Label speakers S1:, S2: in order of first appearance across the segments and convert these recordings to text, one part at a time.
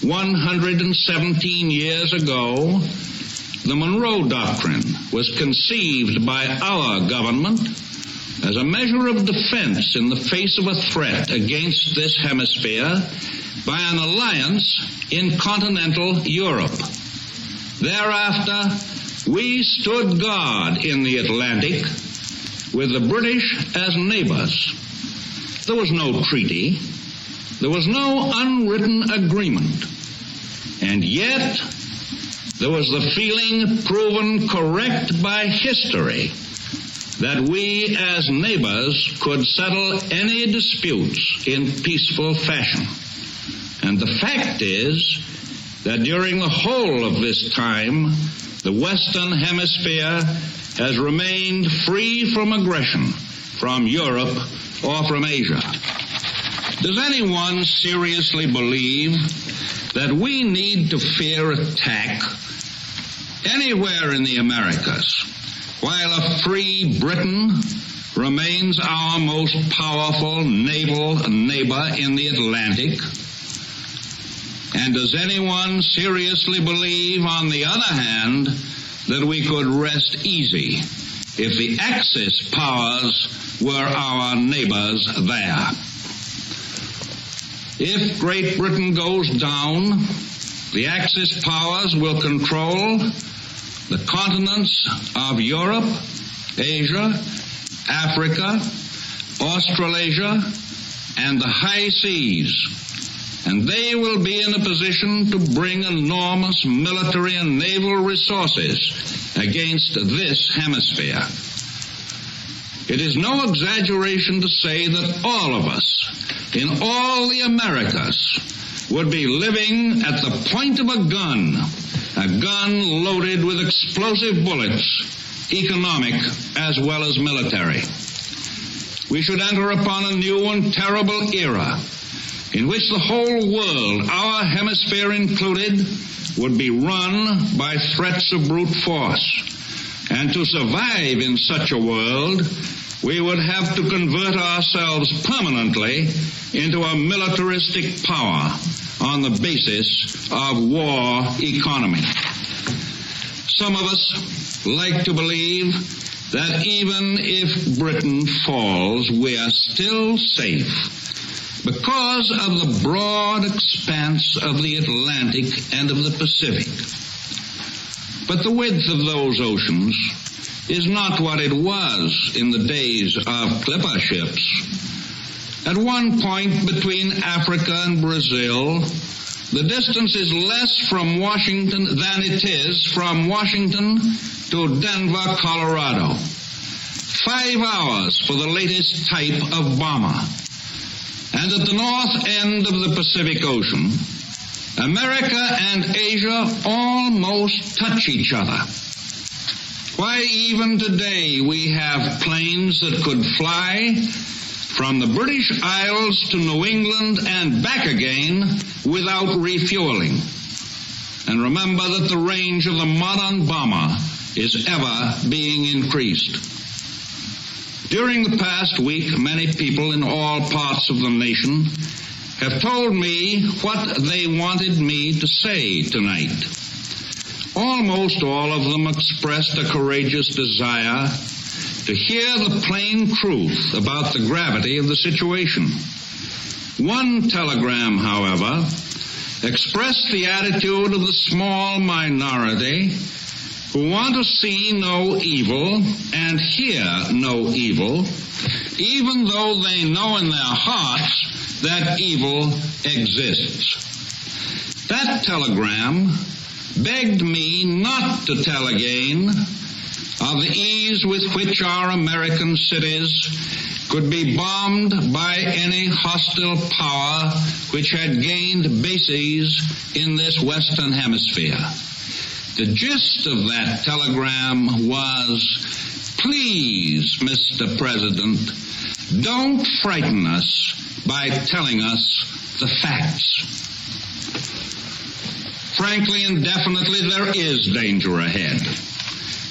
S1: 117 years ago, the Monroe Doctrine was conceived by our government as a measure of defense in the face of a threat against this hemisphere by an alliance in continental Europe. Thereafter, we stood guard in the Atlantic with the British as neighbors. There was no treaty. There was no unwritten agreement. And yet, there was the feeling proven correct by history that we as neighbors could settle any disputes in peaceful fashion. And the fact is that during the whole of this time, the Western Hemisphere has remained free from aggression from Europe or from Asia. Does anyone seriously believe that we need to fear attack anywhere in the Americas, while a free Britain remains our most powerful naval neighbor in the Atlantic? And does anyone seriously believe, on the other hand, that we could rest easy if the Axis powers were our neighbors there? If Great Britain goes down, the Axis powers will control the continents of Europe, Asia, Africa, Australasia, and the high seas. And they will be in a position to bring enormous military and naval resources against this hemisphere. It is no exaggeration to say that all of us in all the Americas would be living at the point of a gun loaded with explosive bullets, economic as well as military. We should enter upon a new and terrible era in which the whole world, our hemisphere included, would be run by threats of brute force. And to survive in such a world, we would have to convert ourselves permanently into a militaristic power on the basis of war economy. Some of us like to believe that even if Britain falls, we are still safe because of the broad expanse of the Atlantic and of the Pacific. But the width of those oceans is not what it was in the days of clipper ships. At one point between Africa and Brazil, the distance is less from Washington than it is from Washington to Denver, Colorado. 5 hours for the latest type of bomber. And at the north end of the Pacific Ocean, America and Asia almost touch each other. Why, even today we have planes that could fly from the British Isles to New England and back again without refueling. And remember that the range of the modern bomber is ever being increased. During the past week, many people in all parts of the nation have told me what they wanted me to say tonight. Almost all of them expressed a courageous desire to hear the plain truth about the gravity of the situation. One telegram, however, expressed the attitude of the small minority who want to see no evil and hear no evil, even though they know in their hearts that evil exists. That telegram begged me not to tell again of the ease with which our American cities could be bombed by any hostile power which had gained bases in this Western Hemisphere. The gist of that telegram was, please, Mr. President, don't frighten us by telling us the facts. Frankly and definitely, there is danger ahead.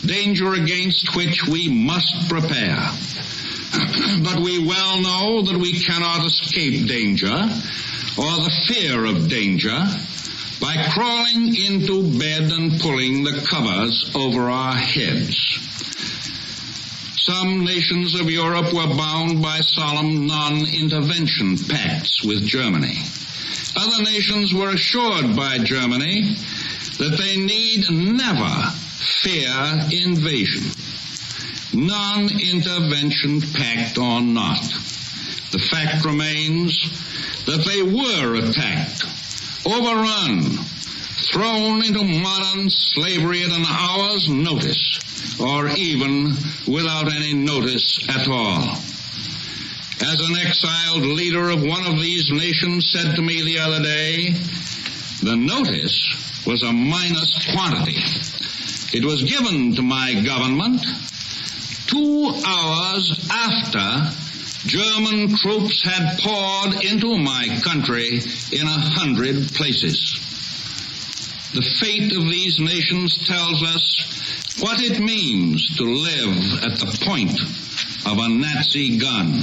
S1: Danger against which we must prepare. But we well know that we cannot escape danger or the fear of danger by crawling into bed and pulling the covers over our heads. Some nations of Europe were bound by solemn non-intervention pacts with Germany. Other nations were assured by Germany that they need never fear invasion. Non-intervention pact or not, the fact remains that they were attacked, overrun, thrown into modern slavery at an hour's notice, or even without any notice at all. As an exiled leader of one of these nations said to me the other day, the notice was a minus quantity. It was given to my government 2 hours after German troops had poured into my country in 100 places. The fate of these nations tells us what it means to live at the point of a Nazi gun.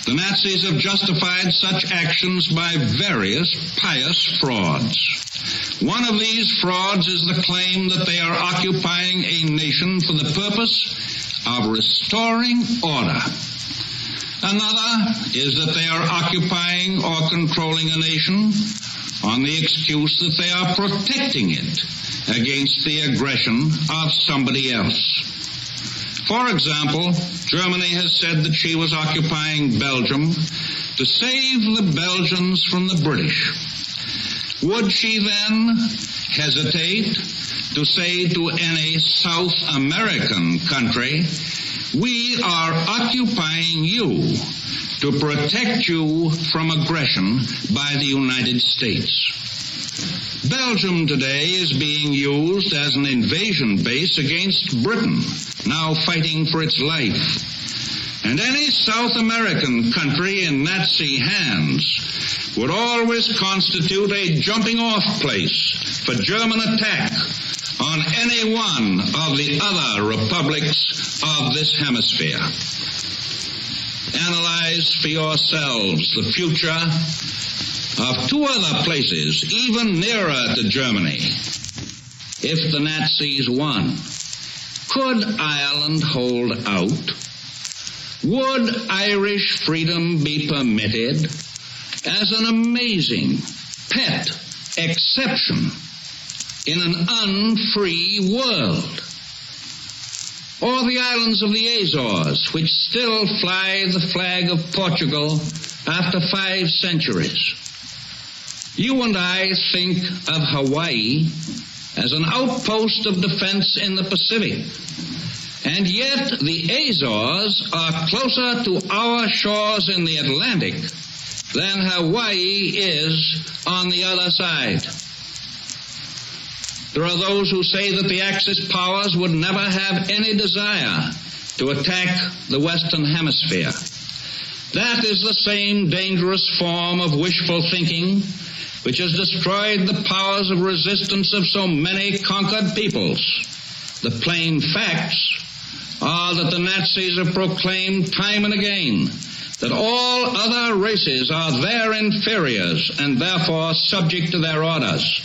S1: The Nazis have justified such actions by various pious frauds. One of these frauds is the claim that they are occupying a nation for the purpose of restoring order. Another is that they are occupying or controlling a nation on the excuse that they are protecting it against the aggression of somebody else. For example, Germany has said that she was occupying Belgium to save the Belgians from the British. Would she then hesitate to say to any South American country, we are occupying you to protect you from aggression by the United States? Belgium today is being used as an invasion base against Britain, now fighting for its life. And any South American country in Nazi hands would always constitute a jumping-off place for German attack on any one of the other republics of this hemisphere. Analyze for yourselves the future of 2 other places, even nearer to Germany. If the Nazis won, could Ireland hold out? Would Irish freedom be permitted as an amazing pet exception in an unfree world? Or the islands of the Azores, which still fly the flag of Portugal after 5 centuries? You and I think of Hawaii as an outpost of defense in the Pacific. And yet the Azores are closer to our shores in the Atlantic than Hawaii is on the other side. There are those who say that the Axis powers would never have any desire to attack the Western Hemisphere. That is the same dangerous form of wishful thinking which has destroyed the powers of resistance of so many conquered peoples. The plain facts are that the Nazis have proclaimed time and again that all other races are their inferiors and therefore subject to their orders.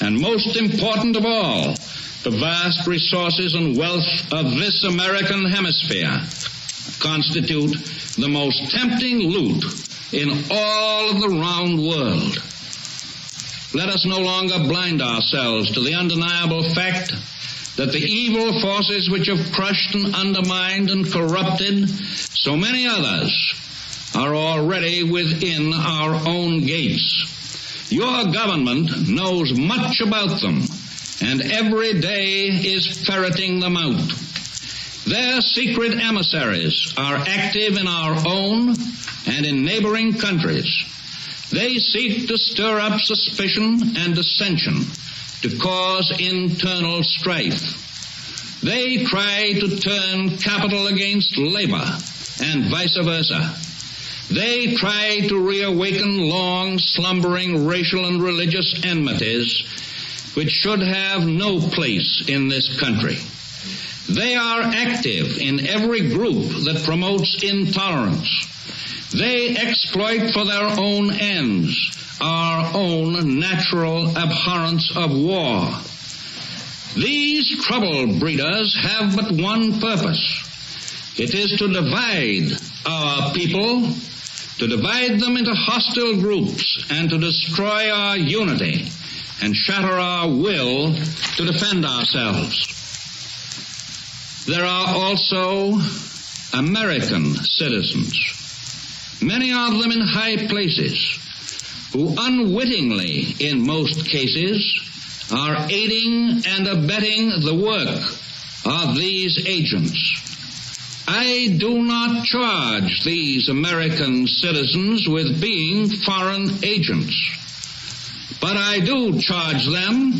S1: And most important of all, the vast resources and wealth of this American hemisphere constitute the most tempting loot in all of the round world. Let us no longer blind ourselves to the undeniable fact that the evil forces which have crushed and undermined and corrupted so many others are already within our own gates. Your government knows much about them, and every day is ferreting them out. Their secret emissaries are active in our own and in neighboring countries. They seek to stir up suspicion and dissension, to cause internal strife. They try to turn capital against labor and vice versa. They try to reawaken long slumbering racial and religious enmities which should have no place in this country. They are active in every group that promotes intolerance. They exploit for their own ends our own natural abhorrence of war. These trouble breeders have but one purpose. It is to divide our people, to divide them into hostile groups, and to destroy our unity and shatter our will to defend ourselves. There are also American citizens, many of them in high places, who unwittingly, in most cases, are aiding and abetting the work of these agents. I do not charge these American citizens with being foreign agents, but I do charge them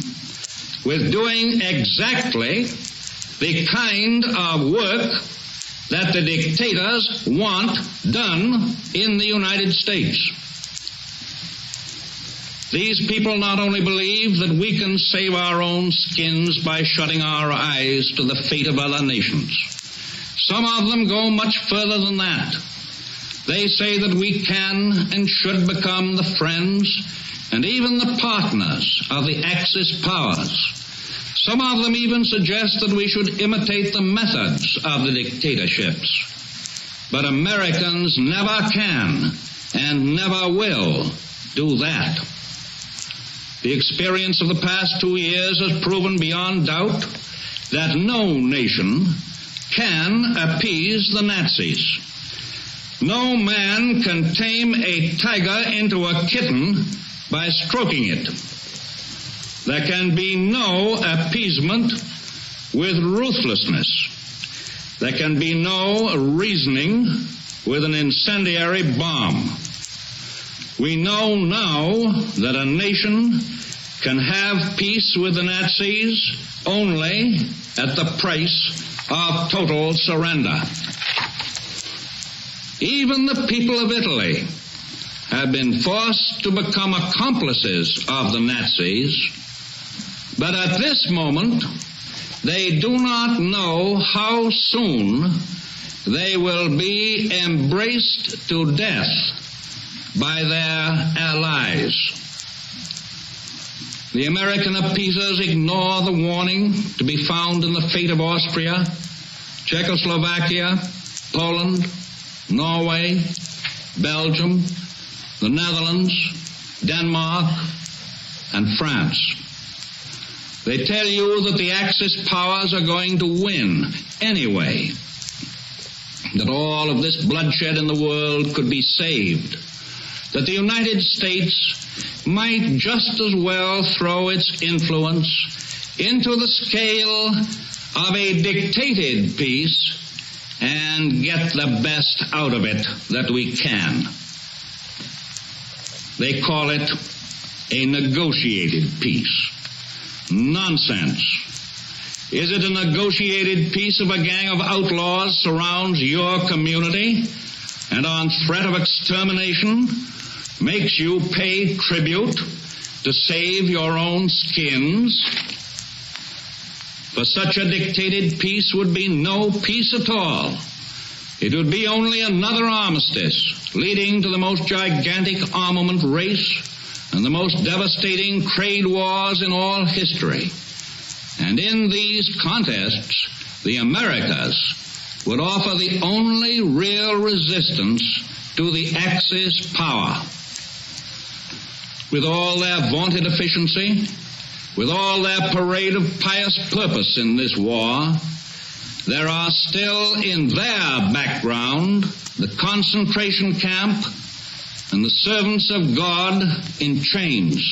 S1: with doing exactly the kind of work that the dictators want done in the United States. These people not only believe that we can save our own skins by shutting our eyes to the fate of other nations. Some of them go much further than that. They say that we can and should become the friends and even the partners of the Axis powers. Some of them even suggest that we should imitate the methods of the dictatorships. But Americans never can and never will do that. The experience of the past 2 years has proven beyond doubt that no nation can appease the Nazis. No man can tame a tiger into a kitten by stroking it. There can be no appeasement with ruthlessness. There can be no reasoning with an incendiary bomb. We know now that a nation can have peace with the Nazis only at the price of total surrender. Even the people of Italy have been forced to become accomplices of the Nazis, but at this moment they do not know how soon they will be embraced to death by their allies. The American appeasers ignore the warning to be found in the fate of Austria, Czechoslovakia, Poland, Norway, Belgium, the Netherlands, Denmark, and France. They tell you that the Axis powers are going to win anyway, that all of this bloodshed in the world could be saved, that the United States might just as well throw its influence into the scale of a dictated peace and get the best out of it that we can. They call it a negotiated peace. Nonsense. Is it a negotiated peace if a gang of outlaws surrounds your community and on threat of extermination makes you pay tribute to save your own skins? For such a dictated peace would be no peace at all. It would be only another armistice leading to the most gigantic armament race and the most devastating trade wars in all history. And in these contests, the Americas would offer the only real resistance to the Axis power. With all their vaunted efficiency, with all their parade of pious purpose in this war, there are still in their background the concentration camp and the servants of God in chains.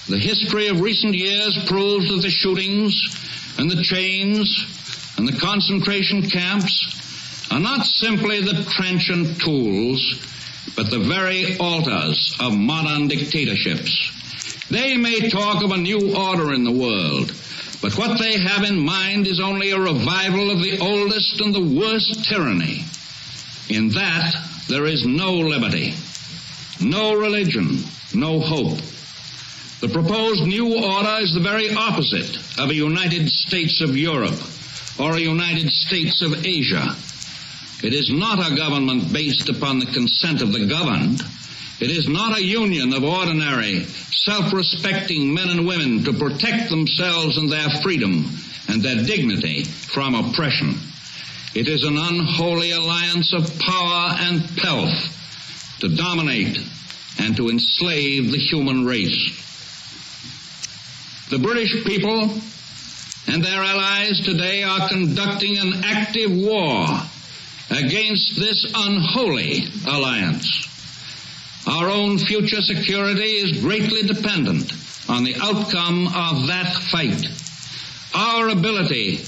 S1: The history of recent years proves that the shootings and the chains and the concentration camps are not simply the trenchant tools, but the very altars of modern dictatorships. They may talk of a new order in the world, but what they have in mind is only a revival of the oldest and the worst tyranny. In that, there is no liberty, no religion, no hope. The proposed new order is the very opposite of a United States of Europe or a United States of Asia. It is not a government based upon the consent of the governed. It is not a union of ordinary, self-respecting men and women to protect themselves and their freedom and their dignity from oppression. It is an unholy alliance of power and pelf to dominate and to enslave the human race. The British people and their allies today are conducting an active war against this unholy alliance. Our own future security is greatly dependent on the outcome of that fight. Our ability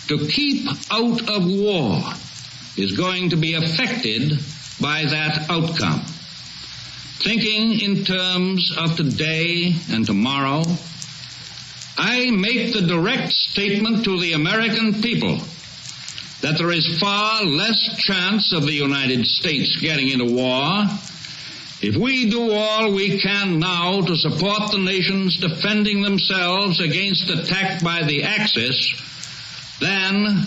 S1: to keep out of war is going to be affected by that outcome. Thinking in terms of today and tomorrow, I make the direct statement to the American people that there is far less chance of the United States getting into war if we do all we can now to support the nations defending themselves against attack by the Axis than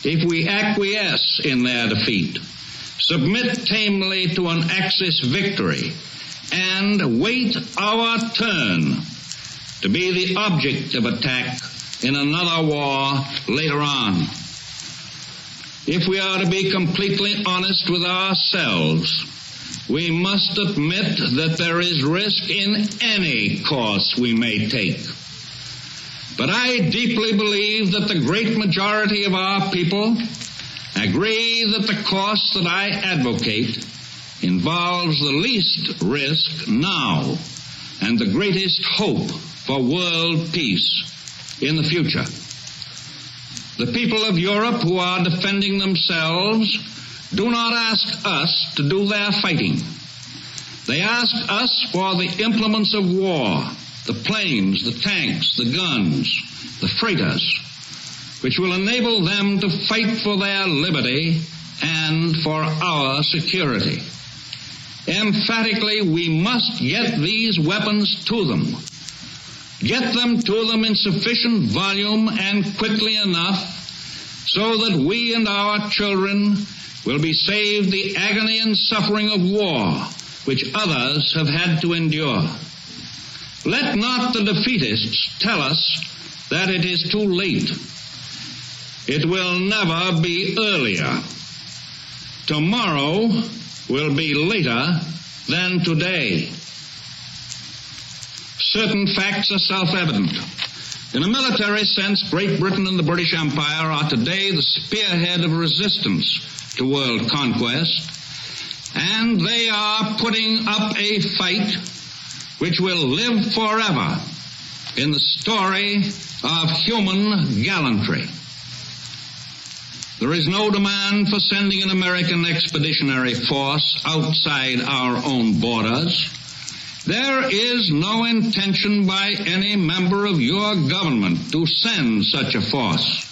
S1: if we acquiesce in their defeat, submit tamely to an Axis victory, and wait our turn to be the object of attack in another war later on. If we are to be completely honest with ourselves, we must admit that there is risk in any course we may take. But I deeply believe that the great majority of our people agree that the course that I advocate involves the least risk now and the greatest hope for world peace in the future. The people of Europe who are defending themselves do not ask us to do their fighting. They ask us for the implements of war, the planes, the tanks, the guns, the freighters, which will enable them to fight for their liberty and for our security. Emphatically, we must get these weapons to them. Get them to them in sufficient volume and quickly enough so that we and our children will be saved the agony and suffering of war which others have had to endure. Let not the defeatists tell us that it is too late. It will never be earlier. Tomorrow will be later than today. Certain facts are self-evident. In a military sense, Great Britain and the British Empire are today the spearhead of resistance to world conquest, and they are putting up a fight which will live forever in the story of human gallantry. There is no demand for sending an American expeditionary force outside our own borders. There is no intention by any member of your government to send such a force.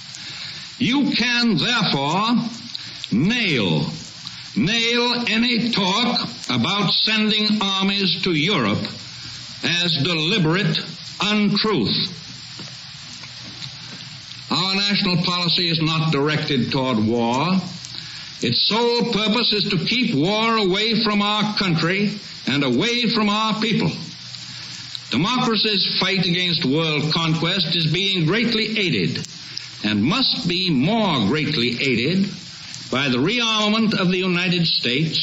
S1: You can, therefore, nail any talk about sending armies to Europe as deliberate untruth. Our national policy is not directed toward war. Its sole purpose is to keep war away from our country and away from our people. Democracy's fight against world conquest is being greatly aided and must be more greatly aided by the rearmament of the United States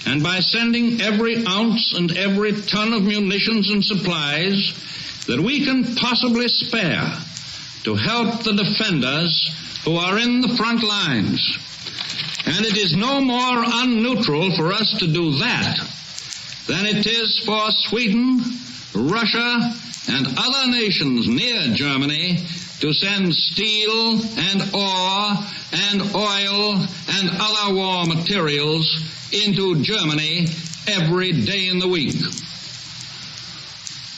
S1: and by sending every ounce and every ton of munitions and supplies that we can possibly spare to help the defenders who are in the front lines. And it is no more unneutral for us to do that than it is for Sweden, Russia, and other nations near Germany to send steel and ore and oil and other war materials into Germany every day in the week.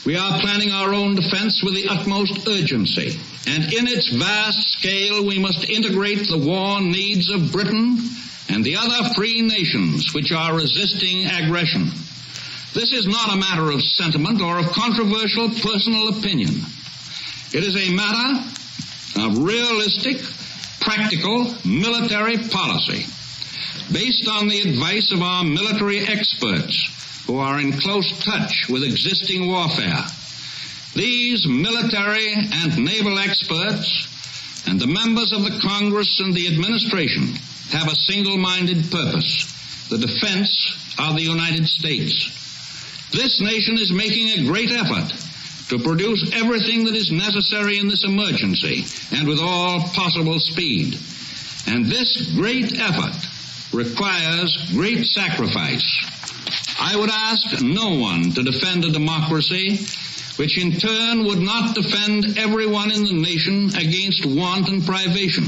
S1: We are planning our own defense with the utmost urgency, and in its vast scale we must integrate the war needs of Britain and the other free nations which are resisting aggression. This is not a matter of sentiment or of controversial personal opinion. It is a matter of realistic, practical military policy based on the advice of our military experts who are in close touch with existing warfare. These military and naval experts and the members of the Congress and the administration have a single-minded purpose: the defense of the United States. This nation is making a great effort to produce everything that is necessary in this emergency, and with all possible speed. And this great effort requires great sacrifice. I would ask no one to defend a democracy which in turn would not defend everyone in the nation against want and privation.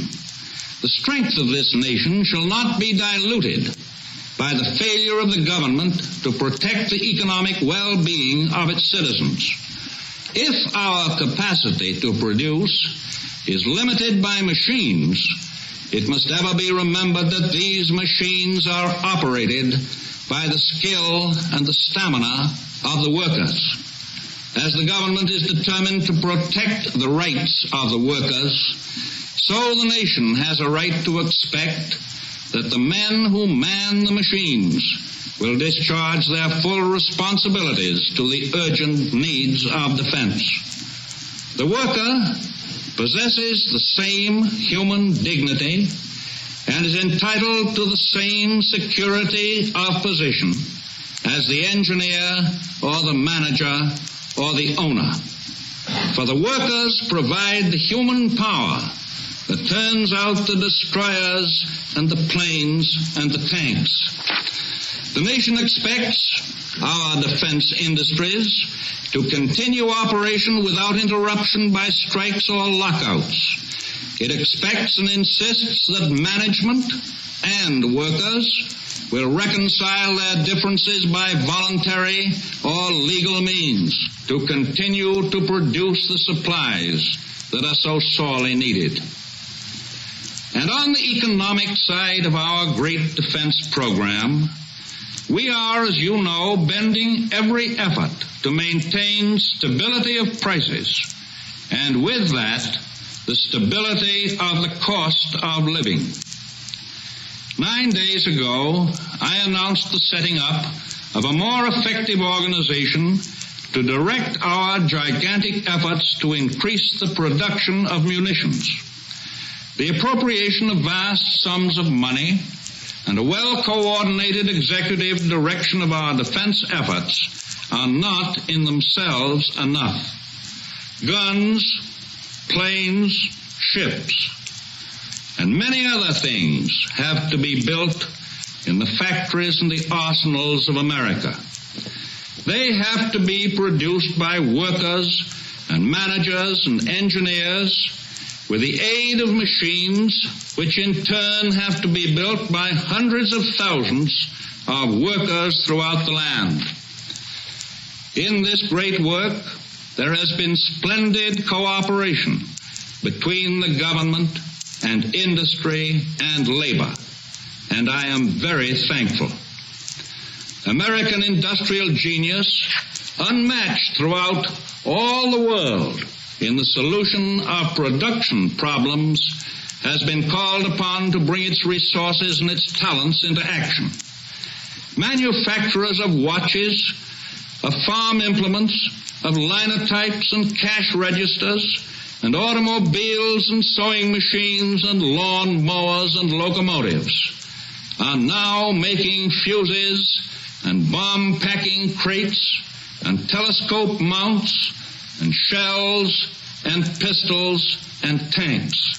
S1: The strength of this nation shall not be diluted by the failure of the government to protect the economic well-being of its citizens. If our capacity to produce is limited by machines, it must ever be remembered that these machines are operated by the skill and the stamina of the workers. As the government is determined to protect the rights of the workers, so the nation has a right to expect that the men who man the machines will discharge their full responsibilities to the urgent needs of defense. The worker possesses the same human dignity and is entitled to the same security of position as the engineer or the manager or the owner. For the workers provide the human power that turns out the destroyers and the planes and the tanks. The nation expects our defense industries to continue operation without interruption by strikes or lockouts. It expects and insists that management and workers will reconcile their differences by voluntary or legal means to continue to produce the supplies that are so sorely needed. And on the economic side of our great defense program, we are, as you know, bending every effort to maintain stability of prices, and with that, the stability of the cost of living. 9 days ago, I announced the setting up of a more effective organization to direct our gigantic efforts to increase the production of munitions. The appropriation of vast sums of money and a well-coordinated executive direction of our defense efforts are not in themselves enough. Guns, planes, ships, and many other things have to be built in the factories and the arsenals of America. They have to be produced by workers and managers and engineers with the aid of machines, which in turn have to be built by hundreds of thousands of workers throughout the land. In this great work, there has been splendid cooperation between the government and industry and labor, and I am very thankful. American industrial genius, unmatched throughout all the world in the solution of production problems, has been called upon to bring its resources and its talents into action. Manufacturers of watches, of farm implements, of linotypes and cash registers, and automobiles and sewing machines and lawn mowers and locomotives are now making fuses and bomb-packing crates and telescope mounts and shells and pistols and tanks.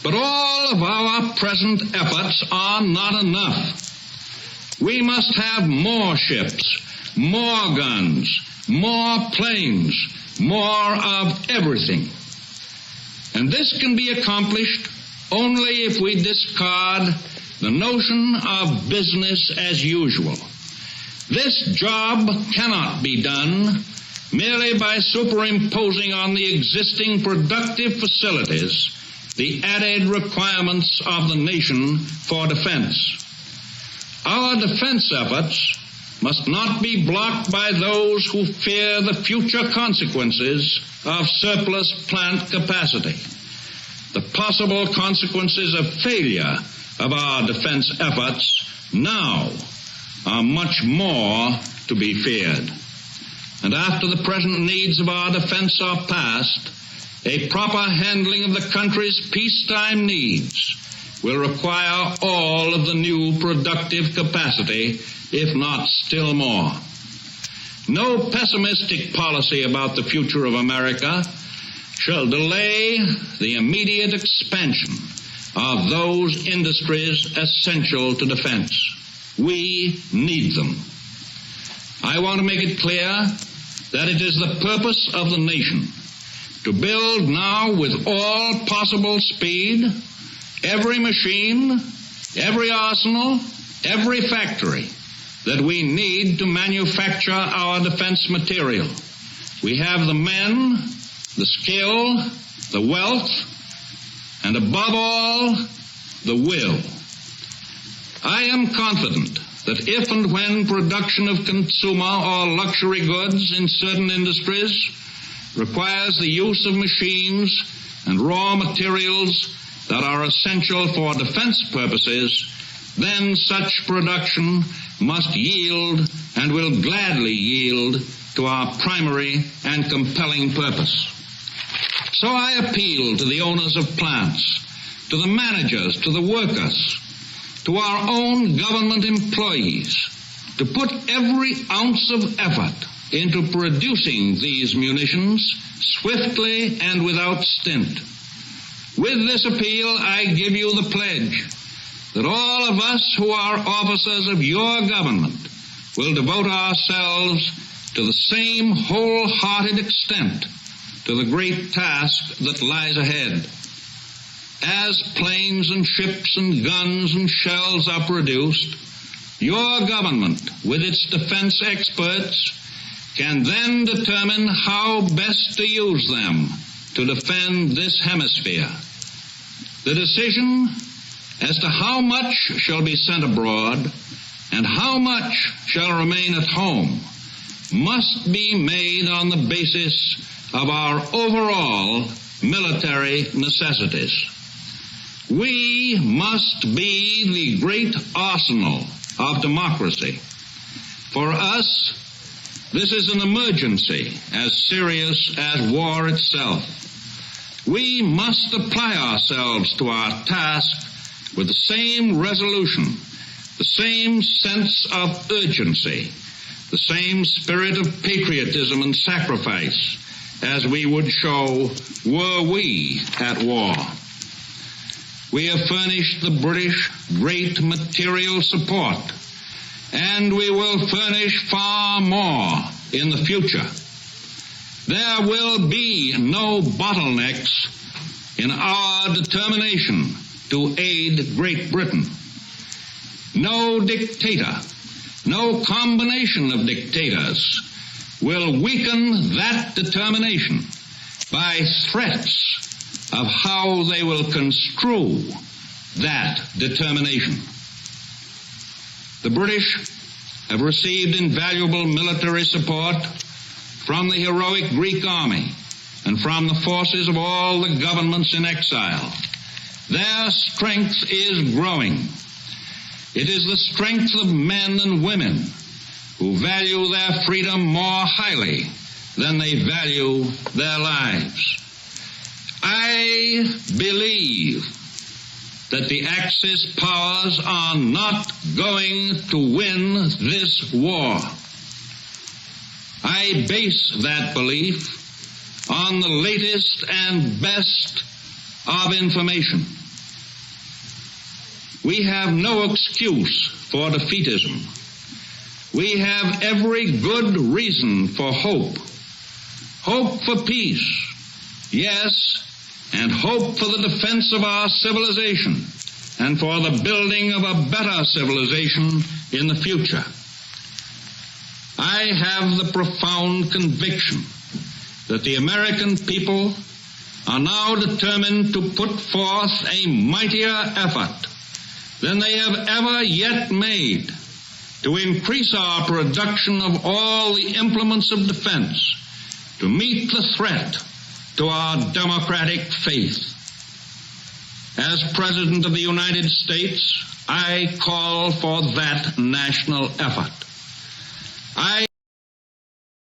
S1: But all of our present efforts are not enough. We must have more ships, more guns, more planes, more of everything. And this can be accomplished only if we discard the notion of business as usual. This job cannot be done merely by superimposing on the existing productive facilities the added requirements of the nation for defense. Our defense efforts must not be blocked by those who fear the future consequences of surplus plant capacity. The possible consequences of failure of our defense efforts now are much more to be feared. And after the present needs of our defense are past, a proper handling of the country's peacetime needs will require all of the new productive capacity, if not still more. No pessimistic policy about the future of America shall delay the immediate expansion of those industries essential to defense. We need them. I want to make it clear that it is the purpose of the nation to build now with all possible speed every machine, every arsenal, every factory that we need to manufacture our defense material. We have the men, the skill, the wealth, and above all, the will. I am confident that if and when production of consumer or luxury goods in certain industries requires the use of machines and raw materials that are essential for defense purposes, then such production must yield and will gladly yield to our primary and compelling purpose. So I appeal to the owners of plants, to the managers, to the workers, to our own government employees, to put every ounce of effort into producing these munitions swiftly and without stint. With this appeal, I give you the pledge that all of us who are officers of your government will devote ourselves to the same wholehearted extent to the great task that lies ahead. As planes and ships and guns and shells are produced, your government, with its defense experts, can then determine how best to use them to defend this hemisphere. The decision as to how much shall be sent abroad and how much shall remain at home must be made on the basis of our overall military necessities. We must be the great arsenal of democracy. For us, this is an emergency as serious as war itself. We must apply ourselves to our task with the same resolution, the same sense of urgency, the same spirit of patriotism and sacrifice as we would show were we at war. We have furnished the British great material support, and we will furnish far more in the future. There will be no bottlenecks in our determination to aid Great Britain. No dictator, no combination of dictators will weaken that determination by threats of how they will construe that determination. The British have received invaluable military support from the heroic Greek army and from the forces of all the governments in exile. Their strength is growing. It is the strength of men and women who value their freedom more highly than they value their lives. I believe that the Axis powers are not going to win this war. I base that belief on the latest and best of information. We have no excuse for defeatism. We have every good reason for hope. Hope for peace, yes, and hope for the defense of our civilization and for the building of a better civilization in the future. I have the profound conviction that the American people are now determined to put forth a mightier effort than they have ever yet made to increase our production of all the implements of defense to meet the threat to our democratic faith. As President of the United States, I call for that national effort. I